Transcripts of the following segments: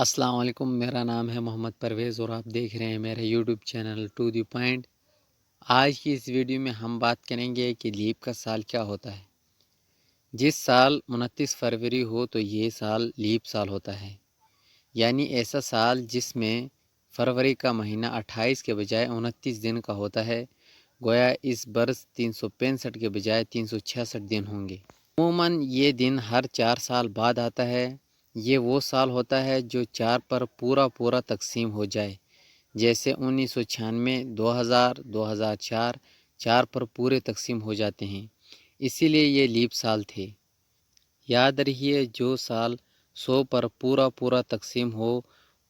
السلام علیکم، میرا نام ہے محمد پرویز اور آپ دیکھ رہے ہیں میرے YouTube channel to the point. آج کی اس ویڈیو میں ہم بات کریں گے کہ لیپ کا سال کیا ہوتا ہے۔ جس سال 29 فروری ہو تو یہ سال لیپ سال ہوتا ہے، یعنی ایسا سال جس میں فروری کا مہینہ 28 کے بجائے 29 دن کا ہوتا ہے۔ گویا اس برس 365 کے بجائے 366 دن ہوں گے۔ عموماً یہ دن ہر 4 سال بعد آتا ہے۔ یہ وہ سال ہوتا ہے جو 4 پر پورا تقسیم ہو جائے، جیسے 1996، 2000، 2004 4 پر پورے تقسیم ہو جاتے ہیں، اسی لیے یہ لیپ سال تھے۔ یاد رکھیے، جو سال 100 پر پورا تقسیم ہو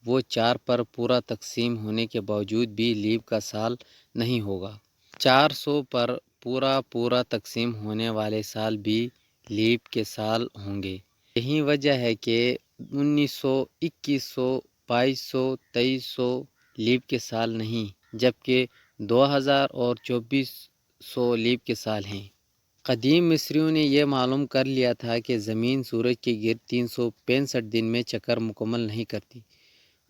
وہ 4 پر پورا تقسیم ہونے کے باوجود بھی لیپ کا سال نہیں ہوگا۔ 400 پر پورا تقسیم ہونے والے سال بھی لیپ کے سال ہوں گے۔ یہی وجہ ہے کہ 1900، 2100، 2200، 2300 لیپ کے سال نہیں، جبکہ 2000 اور 2400 لیپ کے سال ہیں۔ قدیم مصریوں نے یہ معلوم کر لیا تھا کہ زمین سورج کے گرد 365 دن میں چکر مکمل نہیں کرتی،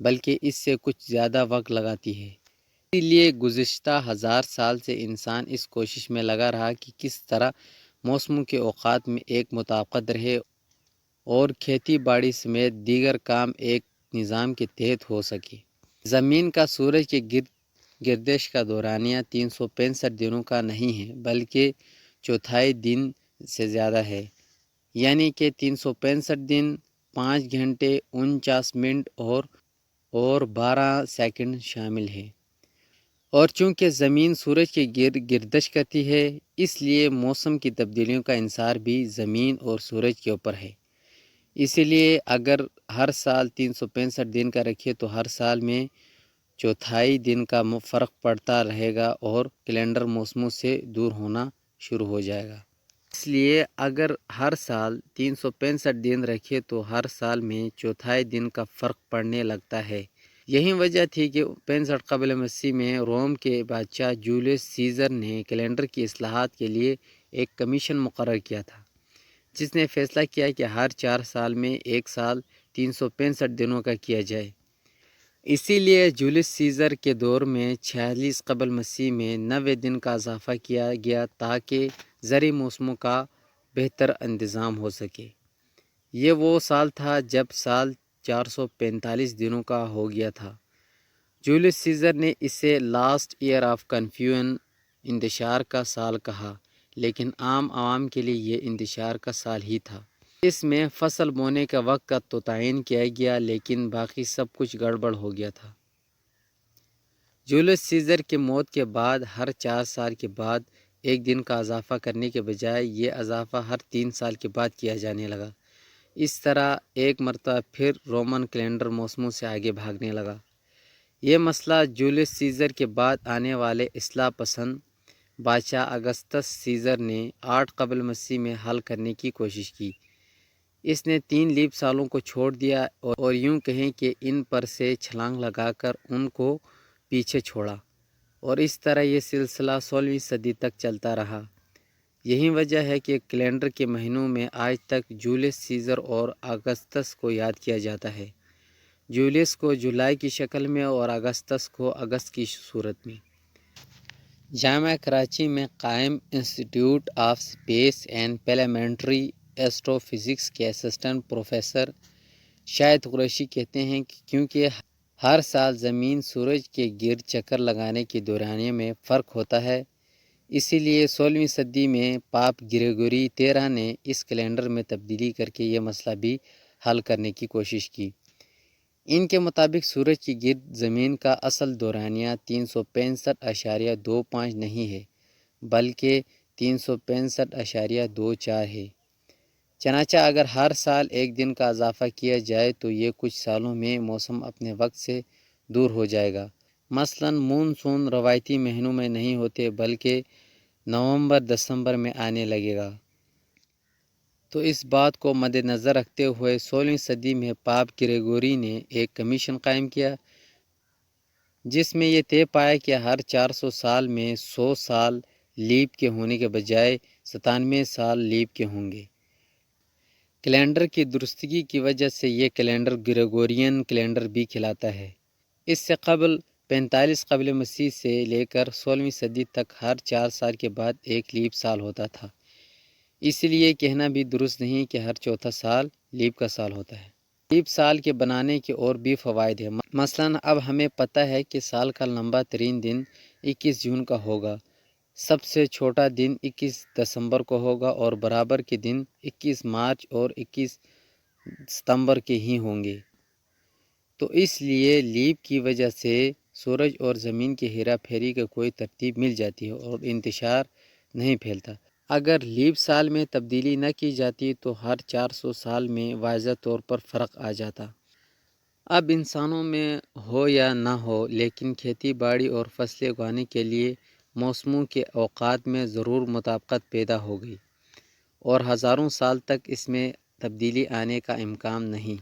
بلکہ اس سے کچھ زیادہ وقت لگاتی ہے۔ اسی لیے گزشتہ 1000 سال سے انسان اس کوشش میں لگا رہا کہ کس طرح موسموں کے اوقات میں ایک مطابقت رہے اور کھیتی باڑی سمیت دیگر کام ایک نظام کے تحت ہو سکے۔ زمین کا سورج کے گردش کا دورانیہ 365 دنوں کا نہیں ہے، بلکہ چوتھائی دن سے زیادہ ہے، یعنی کہ 365 دن، 5 گھنٹے 49 منٹ اور 12 سیکنڈ شامل ہے۔ اور چونکہ زمین سورج کے گرد گردش کرتی ہے، اس لیے موسم کی تبدیلیوں کا انحصار بھی زمین اور سورج کے اوپر ہے۔ اسی لیے اگر ہر سال 365 دن کا رکھے تو ہر سال میں چوتھائی دن کا فرق پڑتا رہے گا اور کیلنڈر موسموں سے دور ہونا شروع ہو جائے گا۔ اس لیے اگر ہر سال 365 دن رکھے تو ہر سال میں چوتھائی دن کا فرق پڑنے لگتا ہے۔ یہی وجہ تھی کہ 65 قبل مسیح میں روم کے بادشاہ جولیس سیزر نے کیلنڈر کی اصلاحات کے لیے ایک کمیشن مقرر کیا تھا، جس نے فیصلہ کیا کہ ہر 4 سال میں ایک سال 365 دنوں کا کیا جائے۔ اسی لیے جولیس سیزر کے دور میں 46 قبل مسیح میں 90 دن کا اضافہ کیا گیا تاکہ زرعی موسموں کا بہتر انتظام ہو سکے۔ یہ وہ سال تھا جب سال 445 دنوں کا ہو گیا تھا۔ جولیس سیزر نے اسے لاسٹ ایئر آف کنفیوژن، انتشار کا سال کہا، لیکن عام عوام کے لیے یہ انتشار کا سال ہی تھا۔ اس میں فصل بونے کے وقت کا تو تعین کیا گیا، لیکن باقی سب کچھ گڑبڑ ہو گیا تھا۔ جولیس سیزر کی موت کے بعد ہر 4 سال کے بعد ایک دن کا اضافہ کرنے کے بجائے یہ اضافہ ہر 3 سال کے بعد کیا جانے لگا۔ اس طرح ایک مرتبہ پھر رومن کیلنڈر موسموں سے آگے بھاگنے لگا۔ یہ مسئلہ جولیس سیزر کے بعد آنے والے اصلاح پسند بادشاہ اگسطس سیزر نے 8 قبل مسیح میں حل کرنے کی کوشش کی۔ اس نے 3 لیپ سالوں کو چھوڑ دیا اور یوں کہیں کہ ان پر سے چھلانگ لگا کر ان کو پیچھے چھوڑا، اور اس طرح یہ سلسلہ 16ویں صدی تک چلتا رہا۔ یہی وجہ ہے کہ کیلنڈر کے مہینوں میں آج تک جولیس سیزر اور اگسطس کو یاد کیا جاتا ہے، جولیس کو جولائی کی شکل میں اور اگسطس کو اگست کی صورت میں۔ جامعہ کراچی میں قائم institute of space and planetary astro physics کے اسسٹنٹ پروفیسر شاہد قریشی کہتے ہیں کہ کیونکہ ہر سال زمین سورج کے گرد چکر لگانے کے دورانیے میں فرق ہوتا ہے، اسی لیے 16ویں صدی میں پاپ گریگوری 13 نے اس کیلنڈر میں تبدیلی کر کے یہ مسئلہ بھی حل کرنے کی کوشش کی۔ ان کے مطابق سورج کے گرد زمین کا اصل دورانیہ 365.25 نہیں ہے، بلکہ 365.24 ہے۔ چنانچہ اگر ہر سال ایک دن کا اضافہ کیا جائے تو یہ کچھ سالوں میں موسم اپنے وقت سے دور ہو جائے گا۔ مثلاً مونسون روایتی مہینوں میں نہیں ہوتے بلکہ نومبر دسمبر میں آنے لگے گا۔ تو اس بات کو مد نظر رکھتے ہوئے 16ویں صدی میں پاپ گریگوری نے ایک کمیشن قائم کیا، جس میں یہ طے پایا کہ ہر 400 سال میں 100 سال لیپ کے ہونے کے بجائے 97 سال لیپ کے ہوں گے۔ کیلنڈر کی درستگی کی وجہ سے یہ کیلنڈر گریگورین کیلنڈر بھی کہلاتا ہے۔ اس سے قبل 45 قبل مسیح سے لے کر 16ویں صدی تک ہر 4 سال کے بعد ایک لیپ سال ہوتا تھا۔ اس لیے کہنا بھی درست نہیں کہ ہر چوتھا سال لیپ کا سال ہوتا ہے۔ لیپ سال کے بنانے کے اور بھی فوائد ہیں۔ مثلاً اب ہمیں پتہ ہے کہ سال کا لمبا ترین دن 21 جون کا ہوگا، سب سے چھوٹا دن 21 دسمبر کو ہوگا اور برابر کے دن 21 مارچ اور 21 ستمبر کے ہی ہوں گے۔ تو اس لیے لیپ کی وجہ سے سورج اور زمین کی ہیرا پھیری کا کوئی ترتیب مل جاتی ہے اور انتشار نہیں پھیلتا۔ اگر لیپ سال میں تبدیلی نہ کی جاتی تو ہر 400 سال میں واضح طور پر فرق آ جاتا۔ اب انسانوں میں ہو یا نہ ہو، لیکن کھیتی باڑی اور فصلیں اگانے کے لیے موسموں کے اوقات میں ضرور مطابقت پیدا ہو گئی اور ہزاروں سال تک اس میں تبدیلی آنے کا امکان نہیں۔